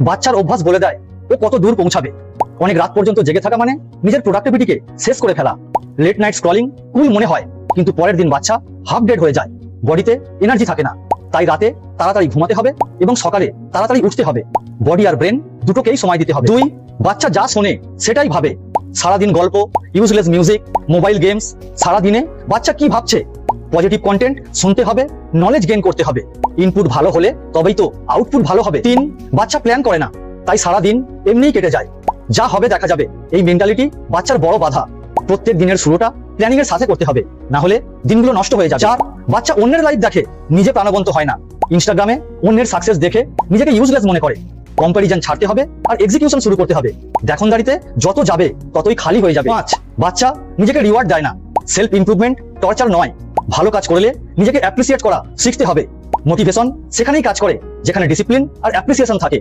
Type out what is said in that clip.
বাচ্চার অভ্যাস বলে দেয় ও কত দূর পৌঁছাবে। অনেক রাত পর্যন্ত জেগে থাকা মানে নিজের প্রোডাক্টিভিটিকে শেষ করে ফেলা। লেট নাইট স্ক্রলিং কুল মনে হয়, কিন্তু পরের দিন বাচ্চা হাফ ডেড হয়ে যায়, বডিতে এনার্জি থাকে না। তাই রাতে তাড়াতাড়ি ঘুমাতে হবে এবং সকালে তাড়াতাড়ি উঠতে হবে। বডি আর ব্রেন দুটোকেই সময় দিতে হবে। 2, বাচ্চা যা শোনে সেটাই ভাবে। সারাদিন গল্প, ইউজলেস মিউজিক, মোবাইল গেমস, সারাদিনে বাচ্চা কি ভাবছে? পজিটিভ কন্টেন্ট শুনতে হবে, নলেজ গেইন করতে হবে। ইনপুট ভালো হলে তবেই তো আউটপুট ভালো হবে। 3, বাচ্চা প্ল্যান করে না, তাই সারাদিন এমনিই কেটে যায়। যা হবে দেখা যাবে, এই মেন্টালিটি বাচ্চার বড় বাধা। প্রত্যেক দিনের শুরুটা প্ল্যানিং এর সাথে করতে হবে, না হলে দিনগুলো নষ্ট হয়ে যাবে। 4, বাচ্চা অন্যের লাইফ দেখে, নিজে প্রাণবন্ত হয় না। ইনস্টাগ্রামে অন্যের সাকসেস দেখে নিজেকে ইউজলেস মনে করে। কম্পারিজন ছাড়তে হবে আর এক্সিকিউশন শুরু করতে হবে। দেখনদারিতে যত যাবে ততই খালি হয়ে যাবে। 5, বাচ্চা নিজেকে রিওয়ার্ড দেয় না। সেলফ ইমপ্রুভমেন্ট টর্চার নয়। ভালো কাজ করলে নিজেকে অ্যাপ্রিসিয়েট করা শিখতে হবে। মোটিভেশন সেখানেই কাজ করে যেখানে ডিসিপ্লিন আর অ্যাপ্রিসিয়েশন থাকে।